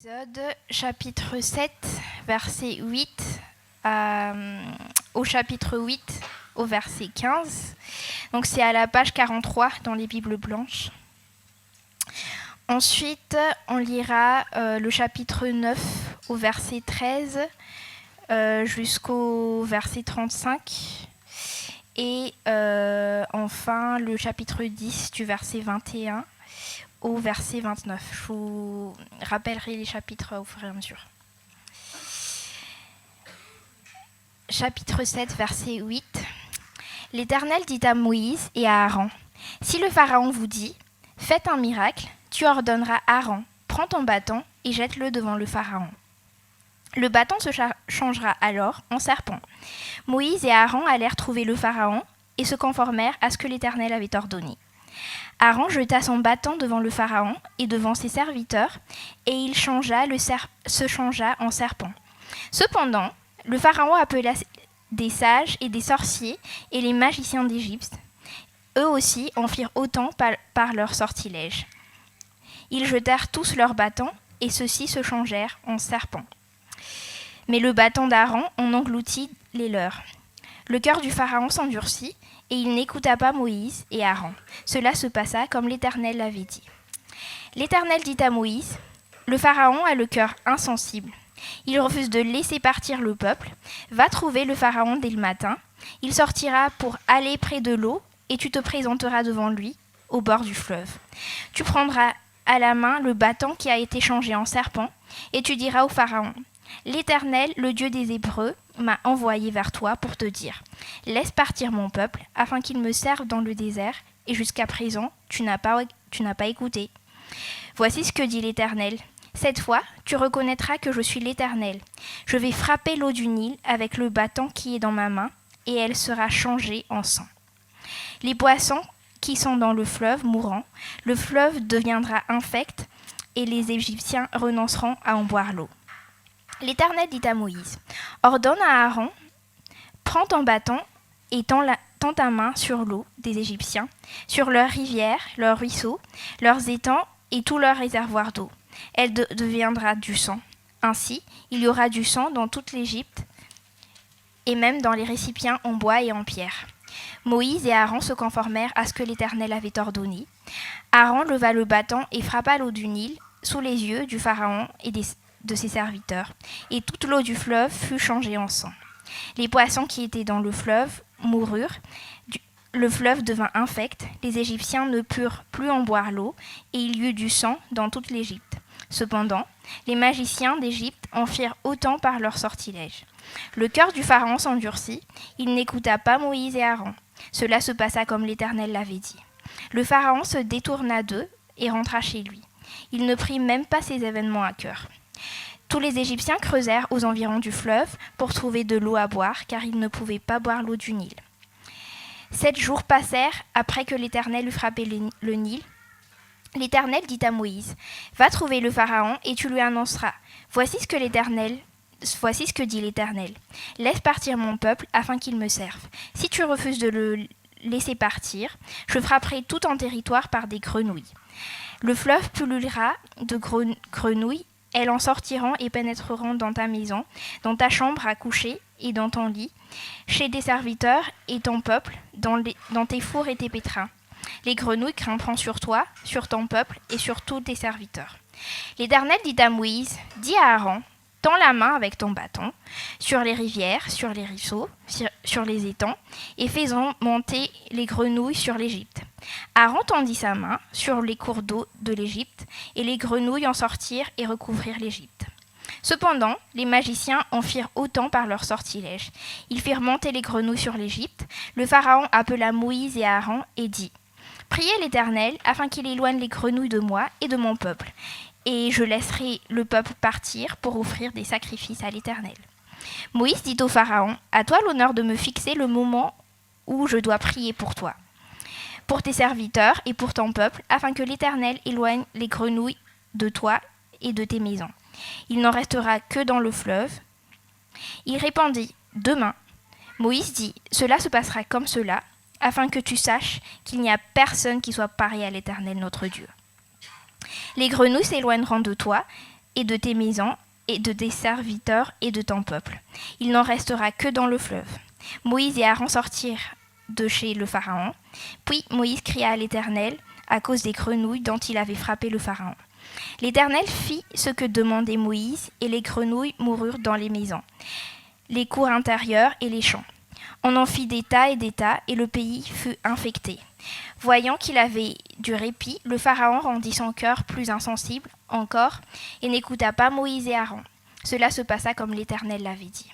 Exode chapitre 7, verset 8 au chapitre 8 au verset 15. Donc c'est à la page 43 dans les Bibles blanches. Ensuite, on lira le chapitre 9 au verset 13 jusqu'au verset 35. Et enfin, le chapitre 10 du verset 21 au verset 29. Je vous rappellerai les chapitres au fur et à mesure. Chapitre 7, verset 8. L'Éternel dit à Moïse et à Aaron, « Si le Pharaon vous dit, faites un miracle, tu ordonneras à Aaron, prends ton bâton et jette-le devant le Pharaon. Le bâton se changera alors en serpent. » Moïse et Aaron allèrent trouver le Pharaon et se conformèrent à ce que l'Éternel avait ordonné. Aaron jeta son bâton devant le Pharaon et devant ses serviteurs, et il se changea en serpent. Cependant, le Pharaon appela des sages et des sorciers et les magiciens d'Égypte. Eux aussi en firent autant par leur sortilège. Ils jetèrent tous leurs bâtons, et ceux-ci se changèrent en serpents. Mais le bâton d'Aaron en engloutit les leurs. Le cœur du Pharaon s'endurcit, et il n'écouta pas Moïse et Aaron. Cela se passa comme l'Éternel l'avait dit. L'Éternel dit à Moïse, « Le Pharaon a le cœur insensible. Il refuse de laisser partir le peuple. Va trouver le Pharaon dès le matin. Il sortira pour aller près de l'eau, et tu te présenteras devant lui, au bord du fleuve. Tu prendras à la main le bâton qui a été changé en serpent, et tu diras au Pharaon, « L'Éternel, le Dieu des Hébreux, m'a envoyé vers toi pour te dire, laisse partir mon peuple, afin qu'il me serve dans le désert, et jusqu'à présent, tu n'as pas écouté. Voici ce que dit l'Éternel. Cette fois, tu reconnaîtras que je suis l'Éternel. Je vais frapper l'eau du Nil avec le bâton qui est dans ma main, et elle sera changée en sang. Les poissons qui sont dans le fleuve mourront, le fleuve deviendra infect, et les Égyptiens renonceront à en boire l'eau. L'Éternel dit à Moïse, « Ordonne à Aaron, prends ton bâton et tends ta main sur l'eau des Égyptiens, sur leurs rivières, leurs ruisseaux, leurs étangs et tous leurs réservoirs d'eau. Elle deviendra du sang. Ainsi, il y aura du sang dans toute l'Égypte et même dans les récipients en bois et en pierre. » Moïse et Aaron se conformèrent à ce que l'Éternel avait ordonné. Aaron leva le bâton et frappa l'eau du Nil sous les yeux du Pharaon et de ses serviteurs, et toute l'eau du fleuve fut changée en sang. Les poissons qui étaient dans le fleuve moururent, le fleuve devint infect, les Égyptiens ne purent plus en boire l'eau, et il y eut du sang dans toute l'Égypte. Cependant, les magiciens d'Égypte en firent autant par leur sortilège. Le cœur du Pharaon s'endurcit, il n'écouta pas Moïse et Aaron. Cela se passa comme l'Éternel l'avait dit. Le Pharaon se détourna d'eux et rentra chez lui. Il ne prit même pas ces événements à cœur. Tous les Égyptiens creusèrent aux environs du fleuve pour trouver de l'eau à boire, car ils ne pouvaient pas boire l'eau du Nil. 7 jours passèrent après que l'Éternel eut frappé le Nil. L'Éternel dit à Moïse, « Va trouver le Pharaon et tu lui annonceras. Voici ce que dit l'Éternel. Laisse partir mon peuple afin qu'il me serve. Si tu refuses de le laisser partir, je frapperai tout ton territoire par des grenouilles. Le fleuve pullulera de grenouilles. Elles en sortiront et pénétreront dans ta maison, dans ta chambre à coucher et dans ton lit, chez tes serviteurs et ton peuple, dans tes fours et tes pétrins. Les grenouilles grimperont sur toi, sur ton peuple et sur tous tes serviteurs. » L'Éternel dit à Moïse, « Dis à Aaron, tends la main avec ton bâton, sur les rivières, sur les ruisseaux, sur les étangs, et faisons monter les grenouilles sur l'Égypte. » Aaron tendit sa main sur les cours d'eau de l'Égypte, et les grenouilles en sortirent et recouvrirent l'Égypte. Cependant, les magiciens en firent autant par leur sortilège. Ils firent monter les grenouilles sur l'Égypte. Le Pharaon appela Moïse et Aaron et dit, « Priez l'Éternel afin qu'il éloigne les grenouilles de moi et de mon peuple, et je laisserai le peuple partir pour offrir des sacrifices à l'Éternel. » Moïse dit au Pharaon, « À toi l'honneur de me fixer le moment où je dois prier pour toi, pour tes serviteurs et pour ton peuple, afin que l'Éternel éloigne les grenouilles de toi et de tes maisons. Il n'en restera que dans le fleuve. » Il répondit, « Demain. » Moïse dit, « Cela se passera comme cela, afin que tu saches qu'il n'y a personne qui soit pareil à l'Éternel notre Dieu. Les grenouilles s'éloigneront de toi, et de tes maisons, et de tes serviteurs et de ton peuple. Il n'en restera que dans le fleuve. » Moïse et Aaron sortirent de chez le Pharaon. Puis Moïse cria à l'Éternel à cause des grenouilles dont il avait frappé le Pharaon. L'Éternel fit ce que demandait Moïse, et les grenouilles moururent dans les maisons, les cours intérieures et les champs. On en fit des tas, et le pays fut infecté. Voyant qu'il avait du répit, le Pharaon rendit son cœur plus insensible encore et n'écouta pas Moïse et Aaron. Cela se passa comme l'Éternel l'avait dit.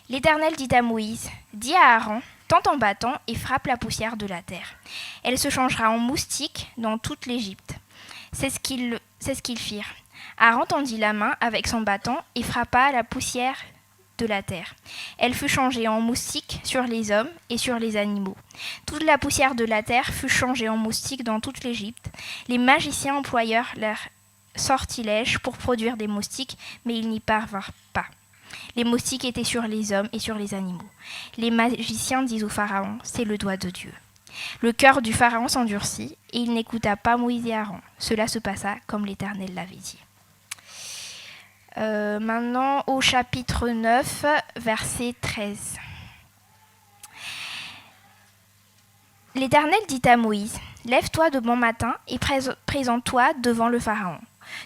L'Éternel dit à Moïse, « Dis à Aaron, tends ton bâton et frappe la poussière de la terre. Elle se changera en moustique dans toute l'Égypte. » C'est ce qu'ils firent. Aaron tendit la main avec son bâton et frappa la poussière de la terre. Elle fut changée en moustique sur les hommes et sur les animaux. Toute la poussière de la terre fut changée en moustique dans toute l'Égypte. Les magiciens employèrent leur sortilège pour produire des moustiques, mais ils n'y parvinrent pas. Les moustiques étaient sur les hommes et sur les animaux. Les magiciens disent au Pharaon, « C'est le doigt de Dieu. » Le cœur du Pharaon s'endurcit, et il n'écouta pas Moïse et Aaron. Cela se passa comme l'Éternel l'avait dit. Maintenant au chapitre 9, verset 13. L'Éternel dit à Moïse, « Lève-toi de bon matin et présente-toi devant le Pharaon.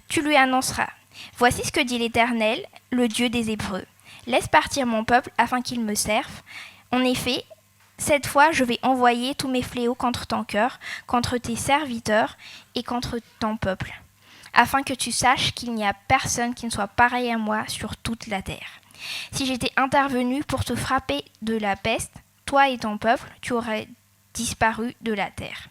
Tu lui annonceras, « Voici ce que dit l'Éternel, le Dieu des Hébreux. Laisse partir mon peuple afin qu'il me serve. En effet, cette fois je vais envoyer tous mes fléaux contre ton cœur, contre tes serviteurs et contre ton peuple, afin que tu saches qu'il n'y a personne qui ne soit pareil à moi sur toute la terre. Si j'étais intervenu pour te frapper de la peste, toi et ton peuple, tu aurais disparu de la terre.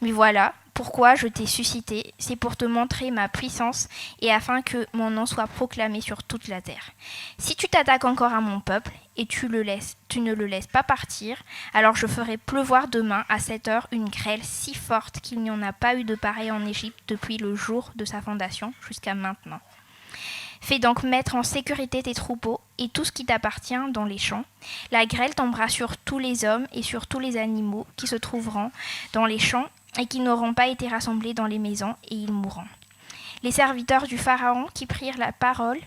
Mais voilà pourquoi je t'ai suscité, c'est pour te montrer ma puissance et afin que mon nom soit proclamé sur toute la terre. Si tu t'attaques encore à mon peuple et tu ne le laisses pas partir, alors je ferai pleuvoir demain à cette heure une grêle si forte qu'il n'y en a pas eu de pareille en Égypte depuis le jour de sa fondation jusqu'à maintenant. Fais donc mettre en sécurité tes troupeaux et tout ce qui t'appartient dans les champs. La grêle tombera sur tous les hommes et sur tous les animaux qui se trouveront dans les champs et qui n'auront pas été rassemblés dans les maisons, et ils mourront. » Les serviteurs du Pharaon qui prirent la parole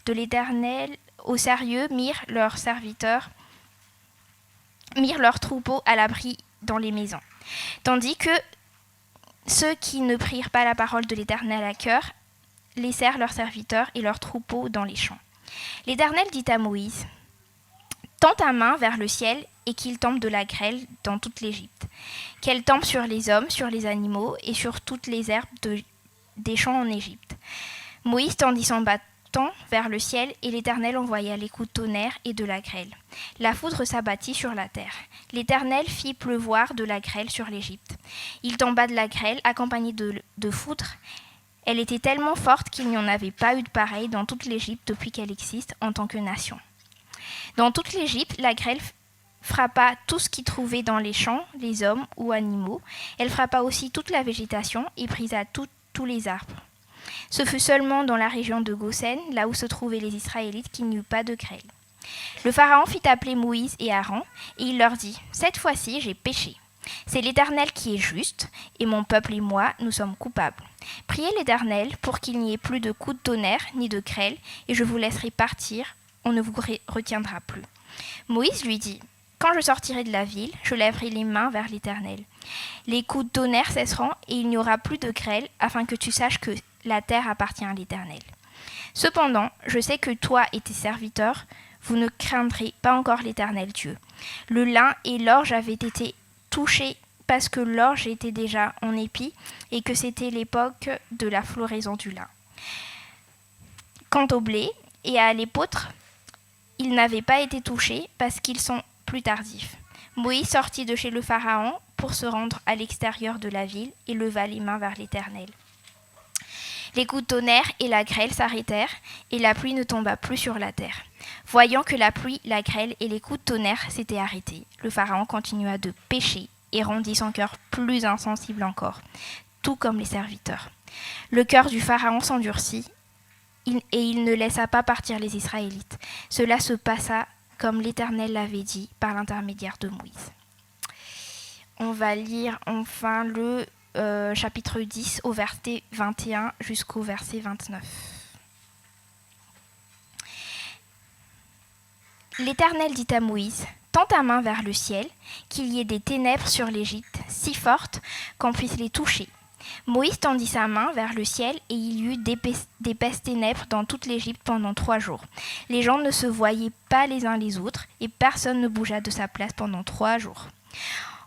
de l'Éternel au sérieux mirent leurs troupeaux à l'abri dans les maisons, tandis que ceux qui ne prirent pas la parole de l'Éternel à cœur laissèrent leurs serviteurs et leurs troupeaux dans les champs. L'Éternel dit à Moïse, « Tends ta main vers le ciel et qu'il tombe de la grêle dans toute l'Égypte, qu'elle tombe sur les hommes, sur les animaux et sur toutes les herbes des champs en Égypte. » Moïse tendit son bâton vers le ciel et l'Éternel envoya les coups de tonnerre et de la grêle. La foudre s'abattit sur la terre. L'Éternel fit pleuvoir de la grêle sur l'Égypte. Il tomba de la grêle accompagnée de foudre. Elle était tellement forte qu'il n'y en avait pas eu de pareille dans toute l'Égypte depuis qu'elle existe en tant que nation. Dans toute l'Égypte, la grêle frappa tout ce qui trouvait dans les champs, les hommes ou animaux. Elle frappa aussi toute la végétation et brisa tous les arbres. Ce fut seulement dans la région de Goshen, là où se trouvaient les Israélites, qu'il n'y eut pas de grêle. Le Pharaon fit appeler Moïse et Aaron, et il leur dit, « Cette fois-ci, j'ai péché. C'est l'Éternel qui est juste, et mon peuple et moi, nous sommes coupables. Priez l'Éternel pour qu'il n'y ait plus de coups de tonnerre ni de grêle, et je vous laisserai partir, on ne vous retiendra plus. » Moïse lui dit, « Quand je sortirai de la ville, je lèverai les mains vers l'Éternel. Les coups de tonnerre cesseront, et il n'y aura plus de grêle, afin que tu saches que la terre appartient à l'Éternel. Cependant, je sais que toi et tes serviteurs, vous ne craindrez pas encore l'Éternel Dieu. Le lin et l'orge avaient été touchés parce que l'orge était déjà en épi et que c'était l'époque de la floraison du lin. Quant au blé et à l'épeautre, ils n'avaient pas été touchés parce qu'ils sont plus tardifs. Moïse sortit de chez le Pharaon pour se rendre à l'extérieur de la ville et leva les mains vers l'Éternel. Les coups de tonnerre et la grêle s'arrêtèrent, et la pluie ne tomba plus sur la terre. Voyant que la pluie, la grêle et les coups de tonnerre s'étaient arrêtés, le Pharaon continua de pécher et rendit son cœur plus insensible encore, tout comme les serviteurs. Le cœur du Pharaon s'endurcit, et il ne laissa pas partir les Israélites. Cela se passa comme l'Éternel l'avait dit par l'intermédiaire de Moïse. On va lire enfin le chapitre 10 au verset 21 jusqu'au verset 29. L'Éternel dit à Moïse, « Tends ta main vers le ciel, qu'il y ait des ténèbres sur l'Égypte, si fortes qu'on puisse les toucher. » Moïse tendit sa main vers le ciel et il y eut d'épaisses ténèbres dans toute l'Égypte pendant 3 jours. Les gens ne se voyaient pas les uns les autres et personne ne bougea de sa place pendant 3 jours.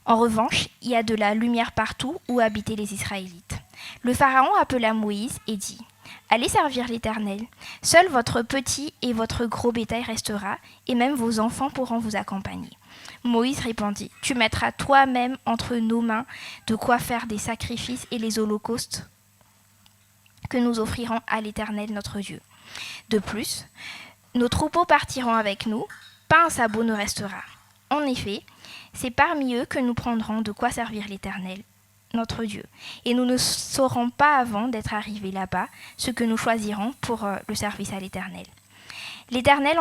En revanche, il y a de la lumière partout où habitaient les Israélites. Le Pharaon appela Moïse et dit, « Allez servir l'Éternel. Seul votre petit et votre gros bétail restera, et même vos enfants pourront vous accompagner. » Moïse répondit, « Tu mettras toi-même entre nos mains de quoi faire des sacrifices et les holocaustes que nous offrirons à l'Éternel notre Dieu. De plus, nos troupeaux partiront avec nous, pas un sabot ne restera. En effet, c'est parmi eux que nous prendrons de quoi servir l'Éternel, notre Dieu. Et nous ne saurons pas avant d'être arrivés là-bas ce que nous choisirons pour le service à l'Éternel. » L'Éternel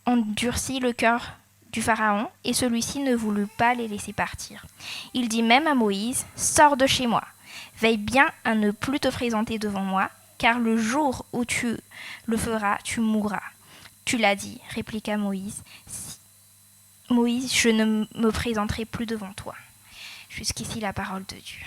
endurcit le cœur du Pharaon, et celui-ci ne voulut pas les laisser partir. Il dit même à Moïse, « Sors de chez moi, veille bien à ne plus te présenter devant moi, car le jour où tu le feras, tu mourras. » « Tu l'as dit, répliqua Moïse, « Moïse, je ne me présenterai plus devant toi. » Jusqu'ici la parole de Dieu.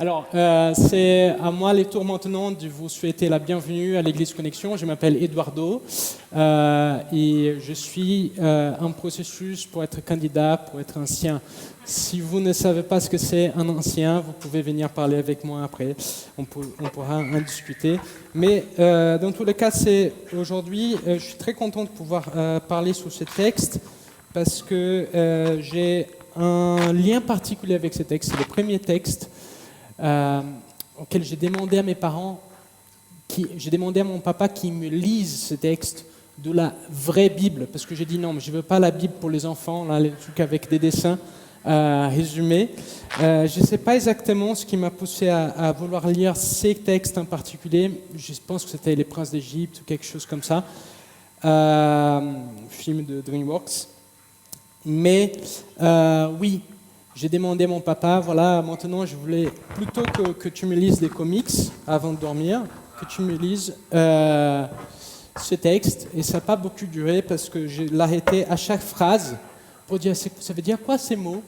Alors, c'est à moi les tours maintenant de vous souhaiter la bienvenue à l'Église Connexion. Je m'appelle Eduardo et je suis en processus pour être candidat, pour être ancien. Si vous ne savez pas ce que c'est un ancien, vous pouvez venir parler avec moi après. On pourra en discuter. Mais dans tous les cas, aujourd'hui, je suis très content de pouvoir parler sur ce texte parce que j'ai un lien particulier avec ce texte. C'est le premier texte auquel j'ai demandé à mes parents, j'ai demandé à mon papa qu'il me lise ce texte de la vraie Bible, parce que j'ai dit non, mais je ne veux pas la Bible pour les enfants, là, les trucs avec des dessins résumés. Je ne sais pas exactement ce qui m'a poussé à vouloir lire ces textes en particulier. Je pense que c'était Les Princes d'Égypte ou quelque chose comme ça, film de DreamWorks. Mais oui, j'ai demandé à mon papa, voilà, maintenant je voulais plutôt que tu me lises des comics avant de dormir, que tu me lises ce texte. Et ça n'a pas beaucoup duré parce que je l'arrêtais à chaque phrase pour dire, ça veut dire quoi ces mots?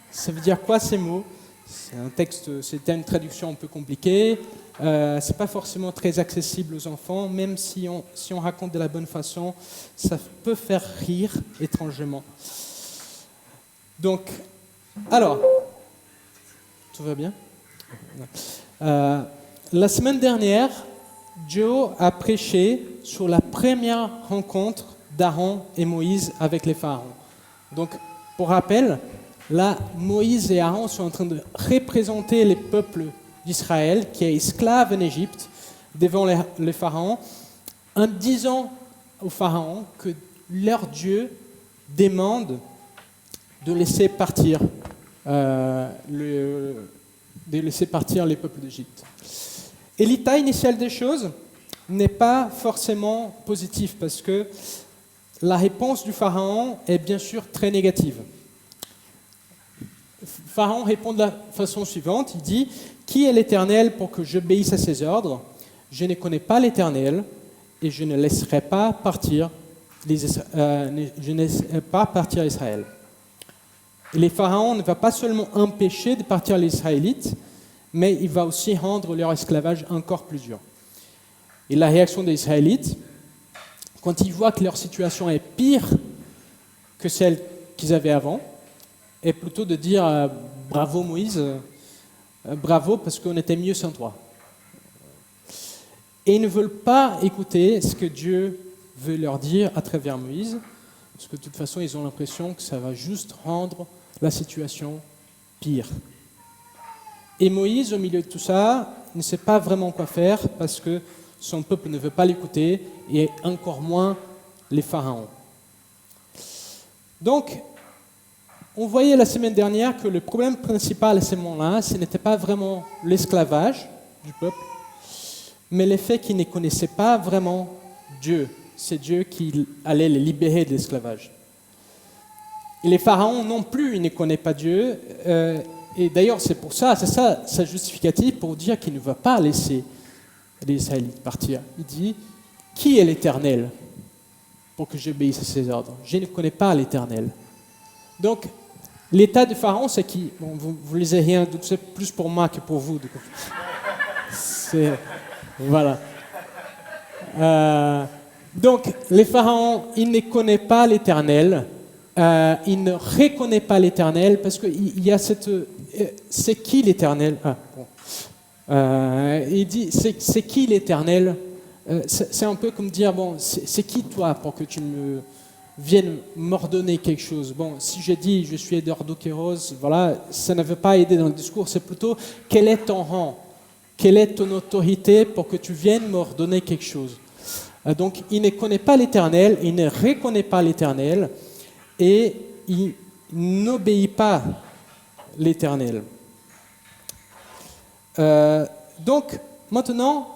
Ça veut dire quoi ces mots? C'est un texte, c'était une traduction un peu compliquée. C'est pas forcément très accessible aux enfants, même si on raconte de la bonne façon, ça peut faire rire étrangement. Donc, alors, tout va bien? La semaine dernière, Joe a prêché sur la première rencontre d'Aaron et Moïse avec les pharaons. Donc, pour rappel, là, Moïse et Aaron sont en train de représenter les peuples d'Israël qui est esclave en Égypte devant les pharaons, en disant aux pharaons que leur Dieu demande de laisser partir les peuples d'Égypte. Et l'état initial des choses n'est pas forcément positif parce que la réponse du pharaon est bien sûr très négative. Pharaon répond de la façon suivante, il dit « Qui est l'Éternel pour que j'obéisse à ses ordres? Je ne connais pas l'Éternel et je ne laisserai pas partir Israël. » Et les pharaons ne va pas seulement empêcher de partir les Israélites, mais il va aussi rendre leur esclavage encore plus dur. Et la réaction des Israélites, quand ils voient que leur situation est pire que celle qu'ils avaient avant, est plutôt de dire bravo Moïse, bravo parce qu'on était mieux sans toi. Et ils ne veulent pas écouter ce que Dieu veut leur dire à travers Moïse, parce que de toute façon ils ont l'impression que ça va juste rendre la situation pire. Et Moïse, au milieu de tout ça, ne sait pas vraiment quoi faire parce que son peuple ne veut pas l'écouter et encore moins les pharaons. Donc, on voyait la semaine dernière que le problème principal à ce moment-là, ce n'était pas vraiment l'esclavage du peuple, mais le fait qu'ils ne connaissaient pas vraiment Dieu. C'est Dieu qui allait les libérer de l'esclavage. Et les pharaons non plus, ils ne connaissent pas Dieu. Et d'ailleurs, c'est ça sa justificatif pour dire qu'il ne va pas laisser les Israélites partir. Il dit, qui est l'Éternel pour que j'obéisse à ses ordres. Je ne connais pas l'Éternel. Donc, l'état de Pharaon, c'est qui, bon, vous lisez rien, donc c'est plus pour moi que pour vous. Voilà. Donc, le Pharaon, il ne connaît pas l'Éternel, il ne reconnaît pas l'Éternel, parce qu'il y a cette... c'est qui l'Éternel? Il dit, c'est qui l'Éternel? C'est un peu comme dire, bon, c'est qui toi pour que tu me viennes m'ordonner quelque chose? Bon, si je dis, je suis Eduardo Queiroz, voilà, ça ne veut pas aider dans le discours, c'est plutôt, quel est ton rang? Quelle est ton autorité pour que tu viennes m'ordonner quelque chose? Donc, il ne connaît pas l'Éternel, il ne reconnaît pas l'Éternel, et il n'obéit pas l'Éternel. Donc, maintenant,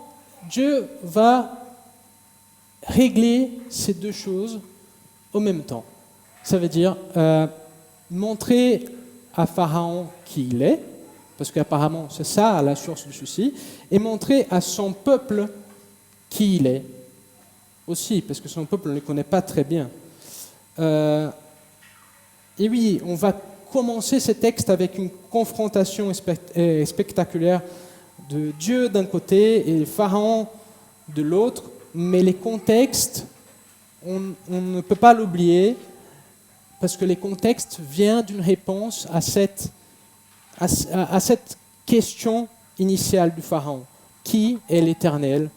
Dieu va régler ces deux choses au même temps. Ça veut dire montrer à Pharaon qui il est, parce qu'apparemment c'est ça la source du souci, et montrer à son peuple qui il est aussi, parce que son peuple ne le connaît pas très bien. Et oui, on va commencer ce texte avec une confrontation spectaculaire de Dieu d'un côté et Pharaon de l'autre, mais les contextes, on ne peut pas l'oublier, parce que les contextes viennent d'une réponse à cette question initiale du Pharaon. Qui est l'Éternel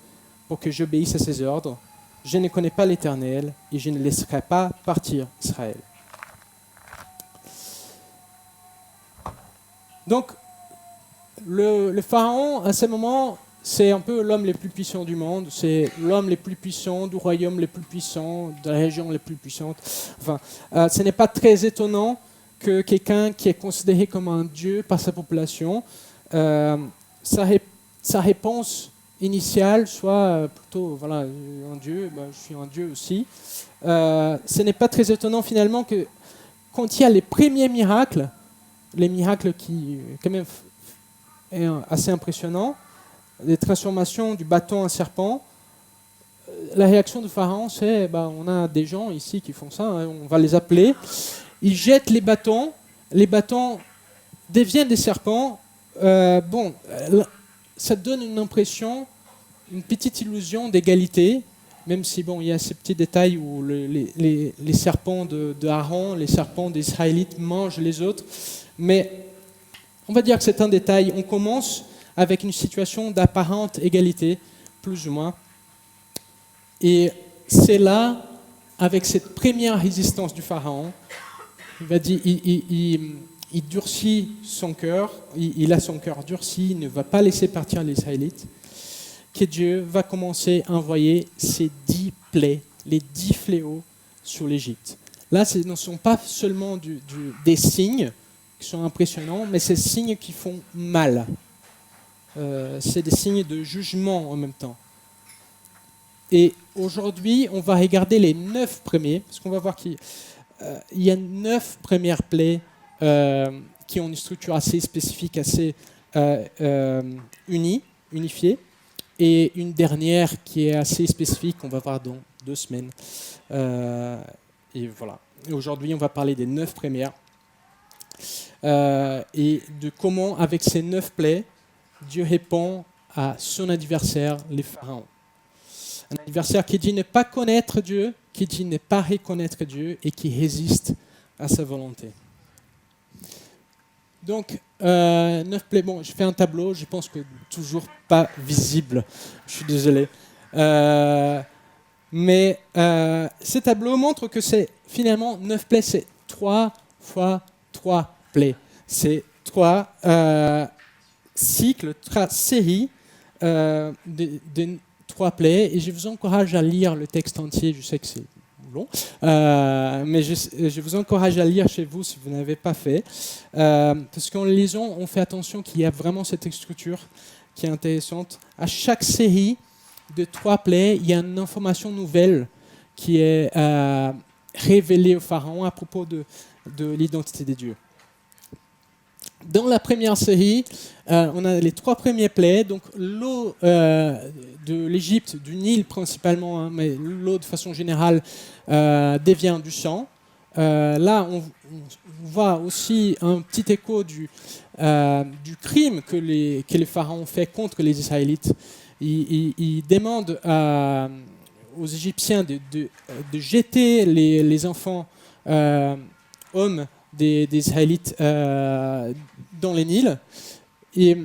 pour que j'obéisse à ses ordres? Je ne connais pas l'Éternel et je ne laisserai pas partir Israël. Donc, le Pharaon, à ce moment, c'est un peu l'homme le plus puissant du monde, c'est l'homme le plus puissant du royaume le plus puissant, de la région la plus puissante. Enfin, ce n'est pas très étonnant que quelqu'un qui est considéré comme un dieu par sa population, sa réponse initiale soit plutôt, voilà, un dieu, je suis un dieu aussi. Ce n'est pas très étonnant finalement que quand il y a les premiers miracles, les miracles qui, quand même, est assez impressionnant, les transformations du bâton en serpent, la réaction du Pharaon, c'est on a des gens ici qui font ça, hein, on va les appeler. Ils jettent les bâtons deviennent des serpents. Ça donne une impression, une petite illusion d'égalité, même si il y a ces petits détails où les serpents de Aaron, les serpents des Israélites mangent les autres. Mais on va dire que c'est un détail. On commence avec une situation d'apparente égalité, plus ou moins. Et c'est là, avec cette première résistance du Pharaon, il durcit son cœur, il a son cœur durci, il ne va pas laisser partir les Israélites, que Dieu va commencer à envoyer ses 10 plaies, les 10 fléaux sur l'Égypte. Là, ce ne sont pas seulement des signes qui sont impressionnants, mais c'est des signes qui font mal. C'est des signes de jugement en même temps. Et aujourd'hui, on va regarder les 9 premiers, parce qu'on va voir qu'il y a 9 premières plaies qui ont une structure assez spécifique, assez unifiée, et une dernière qui est assez spécifique, on va voir dans 2 semaines. Et voilà. Aujourd'hui, on va parler des 9 premières. Et de comment, avec ces 9 plaies, Dieu répond à son adversaire, les pharaons. Un adversaire qui dit ne pas connaître Dieu, qui dit ne pas reconnaître Dieu et qui résiste à sa volonté. Donc, 9 plaies. Bon, je fais un tableau, je pense que toujours pas visible. Je suis désolé. Mais ce tableau montre que c'est finalement 9 plaies, c'est 3 fois 3 plaies. C'est 3 cycles, 3 séries de 3 plaies. Et je vous encourage à lire le texte entier. Je sais que c'est long, mais je vous encourage à lire chez vous si vous n'avez pas fait. Parce qu'en lisant, on fait attention qu'il y a vraiment cette structure qui est intéressante. À chaque série de 3 plaies, il y a une information nouvelle qui est révélée au pharaon à propos de l'identité des dieux. Dans la première série, on a les 3 premiers plaies. Donc l'eau de l'Égypte, du Nil principalement, hein, mais l'eau de façon générale devient du sang. Là, on voit aussi un petit écho du crime que les pharaons ont fait contre les Israélites. Ils demandent aux Égyptiens de jeter les enfants hommes des Israélites dans les Nils. Et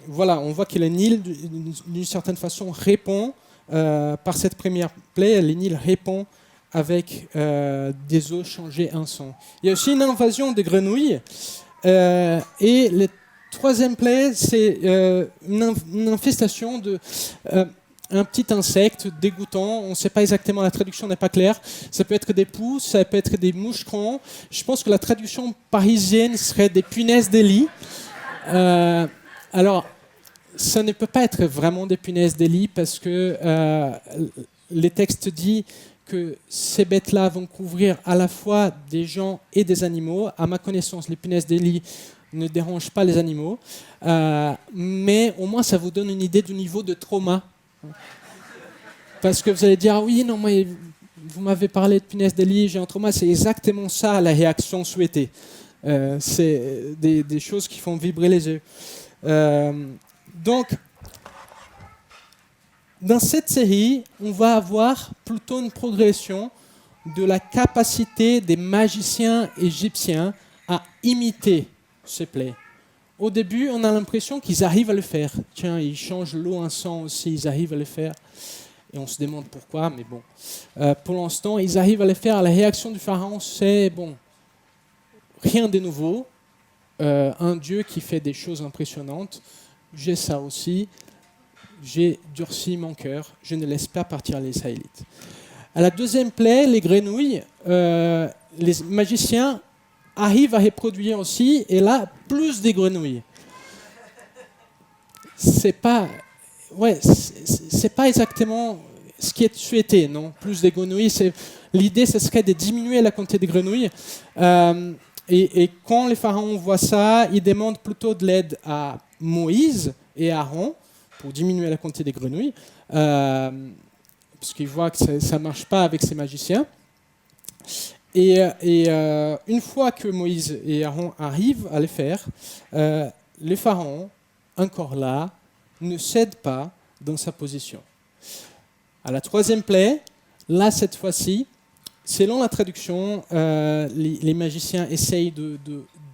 voilà, on voit que le Nil, d'une certaine façon, répond par cette première plaie. Le Nil répond avec des eaux changées en sang. Il y a aussi une invasion des grenouilles. Et le troisième plaie, c'est une infestation de un petit insecte dégoûtant. On ne sait pas exactement, la traduction n'est pas claire. Ça peut être des poux, ça peut être des moucherons. Je pense que la traduction parisienne serait des punaises de lit. Alors, ça ne peut pas être vraiment des punaises de lit parce que les textes disent que ces bêtes-là vont couvrir à la fois des gens et des animaux. À ma connaissance, les punaises de lit ne dérangent pas les animaux. Mais au moins, ça vous donne une idée du niveau de trauma. Parce que vous allez dire, ah oui, non, moi, vous m'avez parlé de punaises de lit, j'ai un trauma. C'est exactement ça la réaction souhaitée. C'est des choses qui font vibrer les yeux. Donc, dans cette série, on va avoir plutôt une progression de la capacité des magiciens égyptiens à imiter ces plaies. Au début, on a l'impression qu'ils arrivent à le faire. Tiens, ils changent l'eau en sang aussi, ils arrivent à le faire. Et on se demande pourquoi, mais bon. Pour l'instant, ils arrivent à le faire. La réaction du pharaon, c'est, bon, rien de nouveau. Un dieu qui fait des choses impressionnantes. J'ai ça aussi. J'ai durci mon cœur. Je ne laisse pas partir les Israélites. À la deuxième plaie, les grenouilles, les magiciens arrivent à reproduire aussi, et là, plus des grenouilles. C'est pas exactement ce qui est souhaité, non? Plus des grenouilles. L'idée, ce serait de diminuer la quantité de grenouilles. Et quand les pharaons voient ça, ils demandent plutôt de l'aide à Moïse et Aaron pour diminuer la quantité des grenouilles, parce qu'ils voient que ça ne marche pas avec ces magiciens. Et une fois que Moïse et Aaron arrivent à le faire, le pharaon, encore là, ne cède pas dans sa position. À la troisième plaie, là, cette fois-ci, selon la traduction, les magiciens essayent de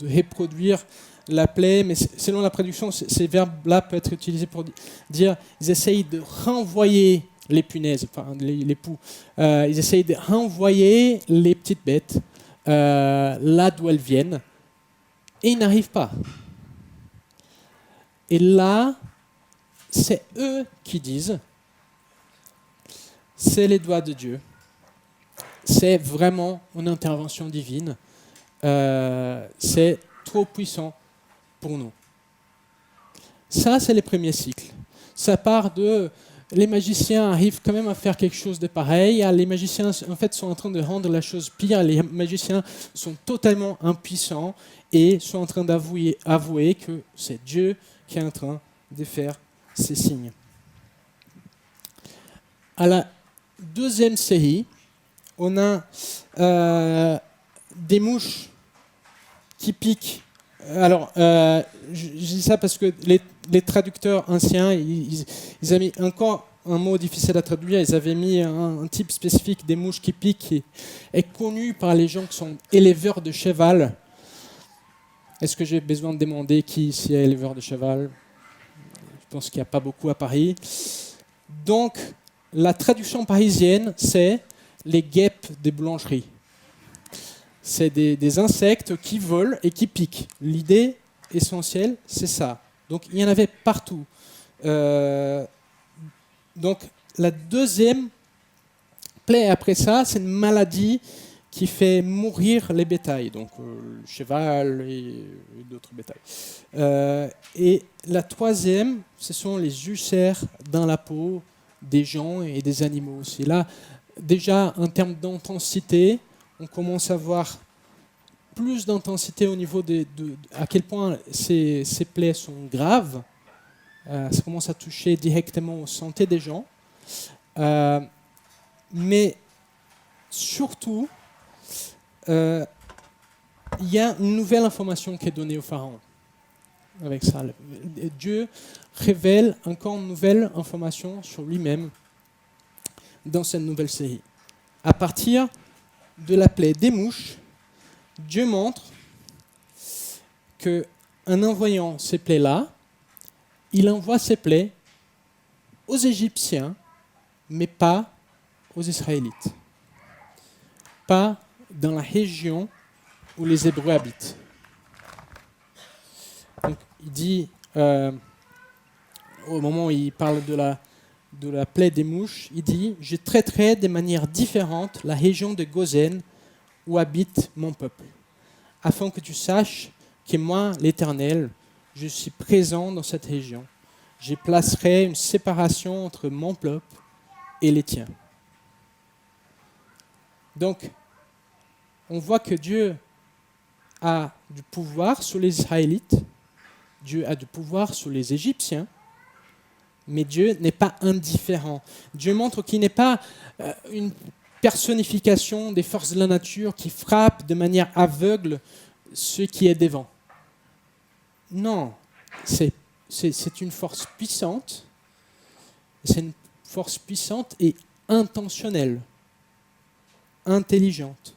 reproduire la plaie, mais selon la traduction, ces verbes-là peuvent être utilisés pour dire ils essayent de renvoyer les punaises, enfin les poux. Ils essayent de renvoyer les petites bêtes là d'où elles viennent, et ils n'arrivent pas. Et là, c'est eux qui disent, c'est les doigts de Dieu. C'est vraiment une intervention divine. C'est trop puissant pour nous. Ça, c'est les premiers cycles. Ça part de... Les magiciens arrivent quand même à faire quelque chose de pareil. Les magiciens, en fait, sont en train de rendre la chose pire. Les magiciens sont totalement impuissants et sont en train d'avouer que c'est Dieu qui est en train de faire ces signes. À la deuxième série, on a des mouches qui piquent. Alors, je dis ça parce que les traducteurs anciens, ils avaient mis encore un mot difficile à traduire. Ils avaient mis un type spécifique des mouches qui piquent qui est connu par les gens qui sont éleveurs de cheval. Est-ce que j'ai besoin de demander qui ici est éleveur de cheval? Je pense qu'il n'y a pas beaucoup à Paris. Donc, la traduction parisienne, c'est les guêpes des boulangeries. C'est des insectes qui volent et qui piquent. L'idée essentielle, c'est ça. Donc, il y en avait partout. Donc, la deuxième plaie après ça, c'est une maladie qui fait mourir les bétails, donc le cheval et d'autres bétails. Et la troisième, ce sont les ulcères dans la peau des gens et des animaux aussi. Là, déjà, en termes d'intensité, on commence à voir plus d'intensité au niveau à quel point ces plaies sont graves. Ça commence à toucher directement aux santé des gens. Mais surtout, il y a une nouvelle information qui est donnée au pharaon. Avec ça, Dieu révèle encore une nouvelle information sur lui-même dans cette nouvelle série. À partir de la plaie des mouches, Dieu montre qu'en envoyant ces plaies-là, il envoie ces plaies aux Égyptiens, mais pas aux Israélites. Pas dans la région où les Hébreux habitent. Donc, il dit, au moment où il parle de la plaie des mouches, il dit « Je traiterai de manière différente la région de Gozen où habite mon peuple, afin que tu saches que moi, l'Éternel, je suis présent dans cette région. Je placerai une séparation entre mon peuple et les tiens. » Donc, on voit que Dieu a du pouvoir sur les Israélites, Dieu a du pouvoir sur les Égyptiens, mais Dieu n'est pas indifférent. Dieu montre qu'il n'est pas une personnification des forces de la nature qui frappe de manière aveugle ce qui est devant. Non, c'est une force puissante, c'est une force puissante et intentionnelle, intelligente,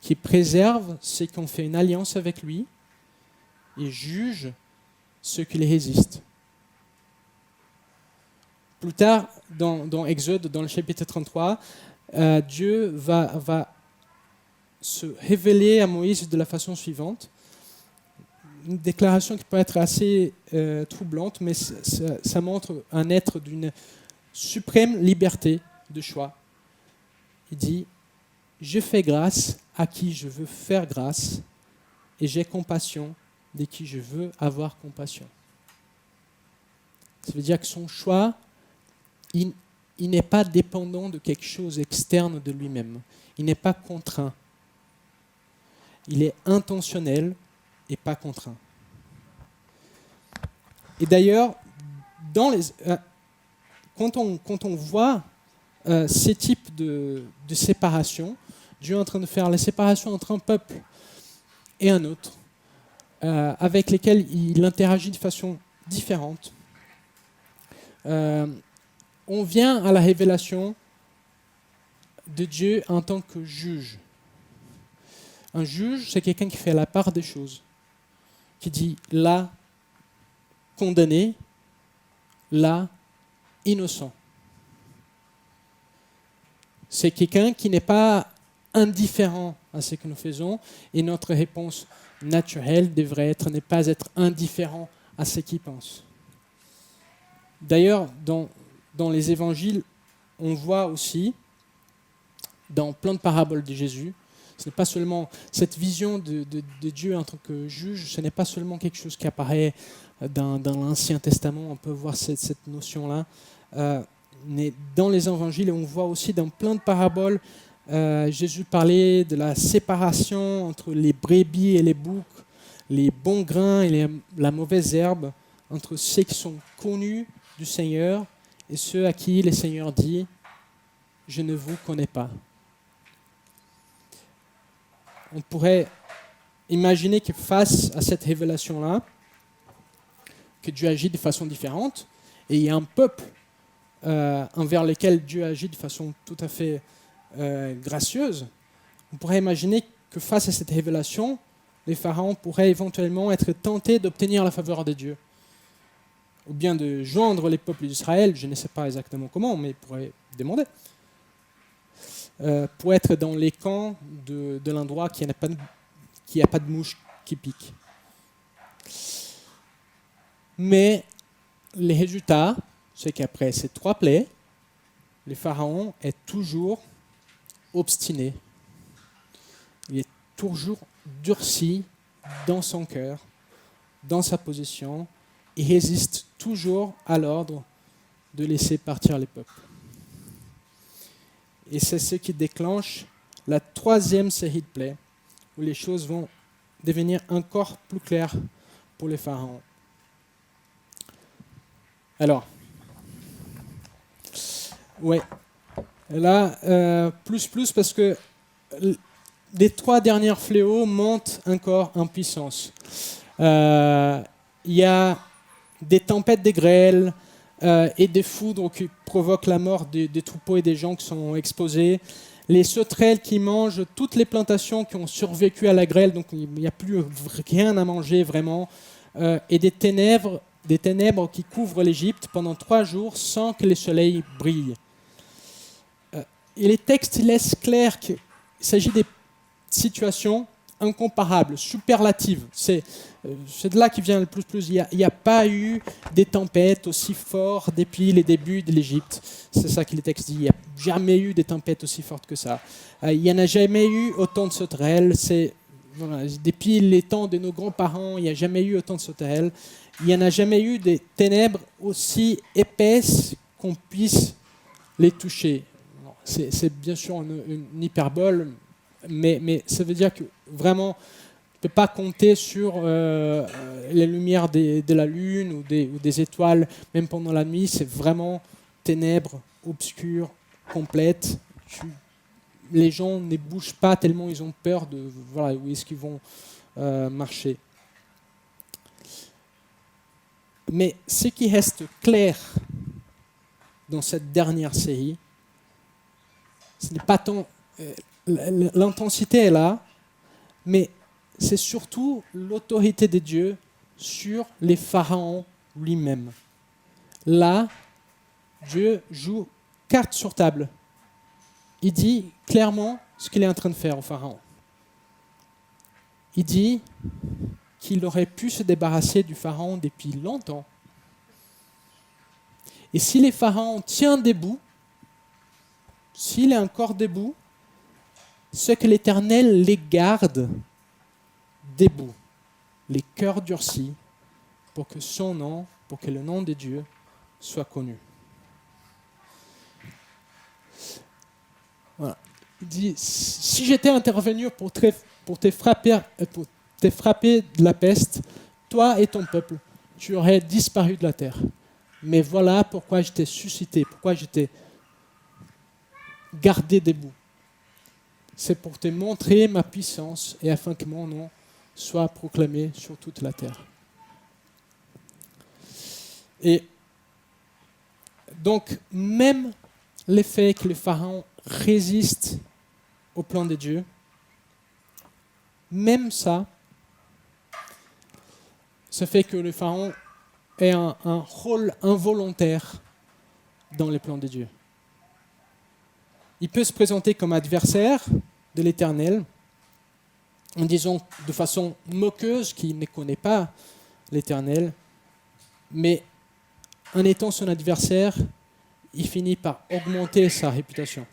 qui préserve ceux qui ont fait une alliance avec lui et juge ceux qui les résistent. Plus tard, dans Exode, dans le chapitre 33, Dieu va se révéler à Moïse de la façon suivante. Une déclaration qui peut être assez troublante, mais ça montre un être d'une suprême liberté de choix. Il dit « Je fais grâce à qui je veux faire grâce, et j'ai compassion de qui je veux avoir compassion. » Ça veut dire que son choix, il n'est pas dépendant de quelque chose externe de lui-même. Il n'est pas contraint. Il est intentionnel et pas contraint. Et d'ailleurs, quand on voit ces types de séparation, Dieu est en train de faire la séparation entre un peuple et un autre, avec lesquels il interagit de façon différente. On vient à la révélation de Dieu en tant que juge. Un juge, c'est quelqu'un qui fait la part des choses, qui dit là, condamné, là, innocent. C'est quelqu'un qui n'est pas indifférent à ce que nous faisons, et notre réponse naturelle devrait être ne pas être indifférent à ce qu'il pense. D'ailleurs, dans les évangiles, on voit aussi, dans plein de paraboles de Jésus, ce n'est pas seulement cette vision de Dieu en tant que juge, ce n'est pas seulement quelque chose qui apparaît dans l'Ancien Testament, on peut voir cette notion-là. Mais dans les évangiles, on voit aussi dans plein de paraboles, Jésus parlait de la séparation entre les brebis et les boucs, les bons grains et la mauvaise herbe, entre ceux qui sont connus du Seigneur et ceux à qui le Seigneur dit « Je ne vous connais pas ». On pourrait imaginer que face à cette révélation-là, que Dieu agit de façon différente, et il y a un peuple envers lequel Dieu agit de façon tout à fait gracieuse, on pourrait imaginer que face à cette révélation, les pharaons pourraient éventuellement être tentés d'obtenir la faveur de Dieu, ou bien de joindre les peuples d'Israël, je ne sais pas exactement comment, mais ils pourraient demander, pour être dans les camps de l'endroit qui n'a pas de mouches qui piquent. Mais les résultats, c'est qu'après ces 3 plaies, le pharaon est toujours obstiné. Il est toujours durci dans son cœur, dans sa position, et résiste toujours à l'ordre de laisser partir les peuples. Et c'est ce qui déclenche la 3e série de plaies, où les choses vont devenir encore plus claires pour les pharaons. Alors, ouais, là, plus parce que les 3 derniers fléaux montent encore en puissance. Il y a des tempêtes, des grêles et des foudres qui provoquent la mort des troupeaux et des gens qui sont exposés. Les sauterelles qui mangent toutes les plantations qui ont survécu à la grêle, donc il n'y a plus rien à manger vraiment. Et des ténèbres qui couvrent l'Égypte pendant 3 jours sans que le soleil brille. Et les textes laissent clair qu'il s'agit des situations incomparables, superlatives. C'est de là qui vient le plus. Il n'y a pas eu des tempêtes aussi fortes depuis les débuts de l'Égypte. C'est ça que les textes disent. Il n'y a jamais eu des tempêtes aussi fortes que ça. Il n'y en a jamais eu autant de sauterelles. Voilà, depuis les temps de nos grands-parents, il n'y a jamais eu autant de sauterelles. Il n'y en a jamais eu des ténèbres aussi épaisses qu'on puisse les toucher. C'est bien sûr une hyperbole, mais ça veut dire que vraiment, on ne peut pas compter sur les lumières de la lune ou des étoiles, même pendant la nuit. C'est vraiment ténèbres, obscures, complètes. Les gens ne bougent pas tellement ils ont peur de voilà, où est-ce qu'ils vont marcher. Mais ce qui reste clair dans cette dernière série, ce n'est pas tant l'intensité est là, mais c'est surtout l'autorité de Dieu sur les pharaons lui-même. Là, Dieu joue carte sur table. Il dit clairement ce qu'il est en train de faire au pharaon. Il dit qu'il aurait pu se débarrasser du pharaon depuis longtemps. Et si les pharaons tiennent debout, s'il est encore debout, c'est que l'Éternel les garde debout, les cœurs durcis, pour que son nom, pour que le nom de Dieu soit connu. Voilà. Il dit, si j'étais intervenu pour te frapper de la peste, toi et ton peuple, tu aurais disparu de la terre. Mais voilà pourquoi je t'ai suscité, pourquoi je t'ai gardé debout. C'est pour te montrer ma puissance et afin que mon nom soit proclamé sur toute la terre. Et donc, même le fait que le pharaon résiste au plan de Dieu, même ça fait que le pharaon ait un rôle involontaire dans les plans de Dieu. Il peut se présenter comme adversaire de l'Éternel, en disant de façon moqueuse qu'il ne connaît pas l'Éternel, mais en étant son adversaire, il finit par augmenter sa réputation.